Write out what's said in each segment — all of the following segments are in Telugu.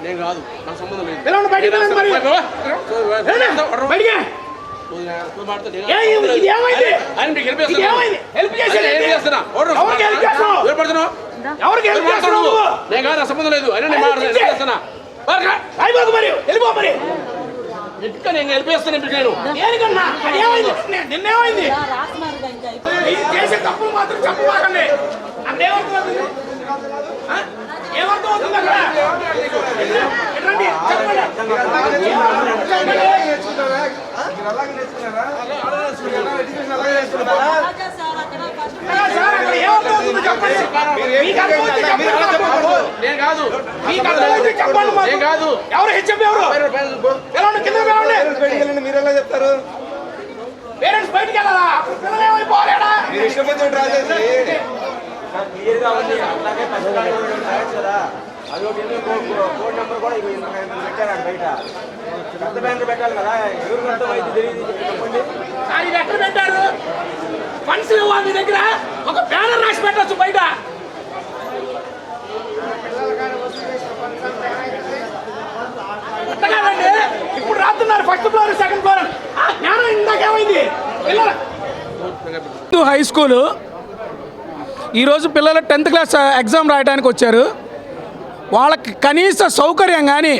నేను కాదు, నాకు సంబంధం లేదు. పిల్లలు బయటికి వెళ్ళండి మరి. బయటికి. ఇది ఏమైంది? ఇది ఏమైంది? హెల్ప్ చేసేది ఏంటి? ఎవరికి హెల్ప్ చేస్తున్నావు? ఎవరికి హెల్ప్ చేస్తున్నావు? నేను కాదు, సంబంధం లేదు. అయినా నేను మాట్లాడుతున్నా. అయిపోకు మరి, వెళ్ళిపో మరి. ఇంకా నేను హెల్ప్ చేస్తాను. నేను దేనికన్నా? అది ఏమైంది? నిన్నేమైంది? చేసే తప్పులు మాత్రం చెప్పమాకండి. అదేమవుతుంది? ఏమర్థం అవుతుంది అక్కడ? రండి, చెప్పండి. ఎవరు హెచ్ఎం? ఎవరు కింద మీరెలా చెప్తారు? పేరెంట్స్ బయటికి వెళ్ళాలా? పిల్లలు ఏమైపోలేడా? కోడ్ నెంబర్ కూడా పెట్టారు బయట. పెద్ద బ్యానర్ పెట్టాలి కదా, ఎవరికి అర్థమైంది తెలియదు చెప్పండి. ఇది ఎక్కడ పెట్టారు? ఫండ్స్ ఇవ్వ మీ దగ్గర ఒక బ్యానర్ రాసి పెట్టచ్చు బయట. కాదండి, ఇప్పుడు రాస్తున్నారు ఫస్ట్ ఫ్లోర్ సెకండ్ ఫ్లోర్. జ్ఞానం ఇందాకేమైంది? హై స్కూలు ఈరోజు పిల్లలు 10th క్లాస్ ఎగ్జామ్ రాయడానికి వచ్చారు. వాళ్ళకి కనీస సౌకర్యం కానీ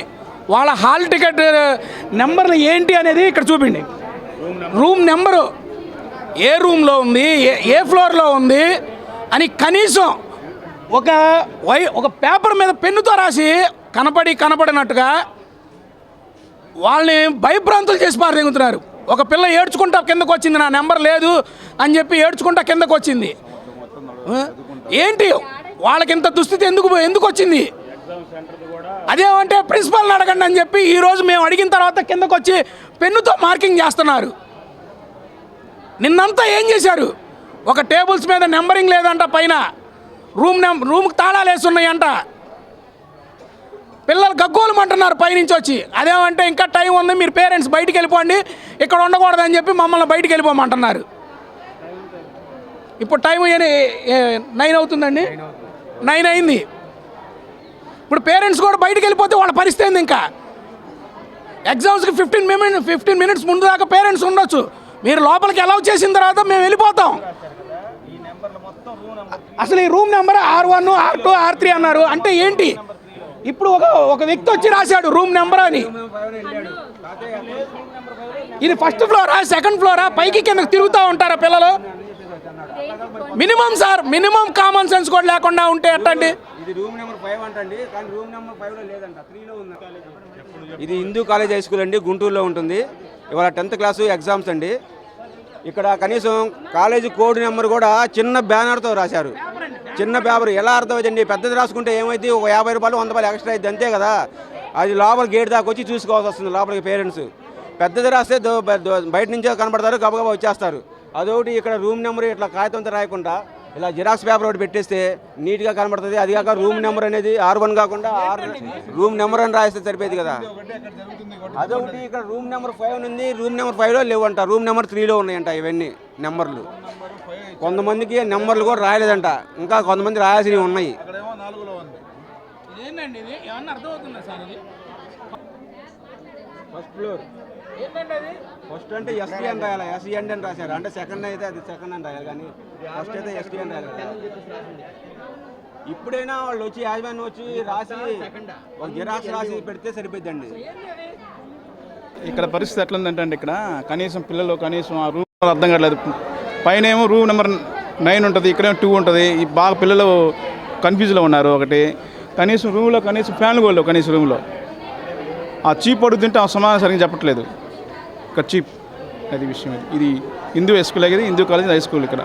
వాళ్ళ హాల్ టికెట్ నెంబర్లు ఏంటి అనేది ఇక్కడ చూపిండి. రూమ్ నెంబరు ఏ రూమ్లో ఉంది, ఏ ఫ్లోర్లో ఉంది అని కనీసం ఒక పేపర్ మీద పెన్నుతో రాసి కనపడినట్టుగా వాళ్ళని భయభ్రాంతులు చేసి పారదెంగుతున్నారు. ఒక పిల్ల ఏడ్చుకుంటా కిందకు వచ్చింది, నా నెంబర్ లేదు అని చెప్పి ఏడ్చుకుంటా కిందకు వచ్చింది. ఏంటి వాళ్ళకి ఇంత దుస్థితి ఎందుకు వచ్చింది? అదేమంటే ప్రిన్సిపాల్ని అడగండి అని చెప్పి ఈరోజు మేము అడిగిన తర్వాత కిందకు వచ్చి పెన్నుతో మార్కింగ్ చేస్తున్నారు. నిన్నంతా ఏం చేశారు? ఒక టేబుల్స్ మీద నెంబరింగ్ లేదంట, పైన రూమ్కి తాళాలు వేసి ఉన్నాయంట. పిల్లలు గగ్గోలమంటున్నారు పైనుంచి వచ్చి. అదేమంటే ఇంకా టైం ఉంది, మీరు పేరెంట్స్ బయటికి వెళ్ళిపోండి, ఇక్కడ ఉండకూడదని చెప్పి మమ్మల్ని బయటికి వెళ్ళిపోమంటున్నారు. ఇప్పుడు టైం 9 అవుతుందండి, 9 అయింది. ఇప్పుడు పేరెంట్స్ కూడా బయటికి వెళ్ళిపోతే వాళ్ళ పరిస్థితి ఏంది? ఇంకా ఎగ్జామ్స్కి 15 మినిట్స్ ముందు దాకా పేరెంట్స్ ఉండొచ్చు. మీరు లోపలికి అలౌ చేసిన తర్వాత మేము వెళ్ళిపోతాం. అసలు ఈ room number R1, R2, R3 అన్నారు అంటే ఏంటి? ఇప్పుడు ఒక వ్యక్తి వచ్చి రాశాడు రూమ్ నెంబర్ అని. ఇది ఫస్ట్ ఫ్లోరా, సెకండ్ ఫ్లోరా? పైకి కిందకి తిరుగుతూ ఉంటారా పిల్లలు? Minimum sir, minimum common sense కూడా లేకుండా ఉంటే ఎట్టండి? ఇది రూమ్ నెంబర్ 5 అంటండి, కానీ రూమ్ నెంబర్ 5లో లేదంట, 3లో ఉంది. ఇది హిందూ కాలేజ్ హై స్కూల్ అండి, గుంటూరులో ఉంటుంది. ఇవాళ 10th క్లాసు ఎగ్జామ్స్ అండి. ఇక్కడ కనీసం కాలేజీ కోడ్ నెంబర్ కూడా చిన్న బ్యానర్తో రాశారు. చిన్న పేపర్ ఎలా అర్థమైందండి? పెద్దది రాసుకుంటే ఏమైంది? ఒక 50 రూపాయలు 100 రూపాయలు ఎక్స్ట్రా అయింది అంతే కదా. అది లోపల గేట్ దాకా వచ్చి చూసుకోవాల్సి వస్తుంది లోపలికి పేరెంట్స్. పెద్దది రాస్తే బయట నుంచే కనపడతారు, గబగబా వచ్చేస్తారు. అదొకటి ఇక్కడ రూమ్ నెంబర్ ఇట్లా కాగితంతో రాయకుండా ఇలా జిరాక్స్ పేపర్ ఒకటి పెట్టేస్తే నీట్గా కనబడుతుంది. అది కాక రూమ్ నెంబర్ అనేది R1 కాకుండా రూమ్ నెంబర్ అని రాస్తే సరిపోయేది కదా. అదొకటి ఇక్కడ రూమ్ నెంబర్ 5 ఉంది, రూమ్ నెంబర్ 5లో లేవంట, రూమ్ నెంబర్ 3లో ఉన్నాయంట. ఇవన్నీ నెంబర్లు కొంతమందికి నెంబర్లు కూడా రాయలేదంట, ఇంకా కొంతమంది రాయాల్సినవి ఉన్నాయి. ఫస్ట్ ఫ్లోర్ ఫస్ట్ అంటే ఎస్టీ అని రాయాలి, ఎస్సీ అని రాశారు. అంటే సెకండ్ అయితే అది సెకండ్ అని రాయాలి, కానీ ఫస్ట్ అయితే ఎస్టీ అని రాయాలి. ఇప్పుడైనా వాళ్ళు వచ్చి యాజమాన్యం వచ్చి రాసి ఒక జిరాక్స్ రాసి పెడితే సరిపోద్దండి. ఇక్కడ పరిస్థితి ఎట్లుందంటే అండి, ఇక్కడ కనీసం పిల్లలు కనీసం ఆ రూమ్ అర్థం కావట్లేదు. పైన ఏమో రూమ్ నెంబర్ 9 ఉంటుంది, ఇక్కడేమో 2 ఉంటుంది. ఈ బాగా పిల్లలు కన్ఫ్యూజ్లో ఉన్నారు. ఒకటి కనీసం రూమ్లో కనీసం ఫ్యాన్లు కూడా కనీసం రూమ్లో ఆ చీప్ అడుగుతుంటే ఆ సమాధానం సరిగ్గా చెప్పట్లేదు. ఇక్కడ చీప్ అది విషయం. ఇది Hindu high school, Hindu college high school ఇక్కడ.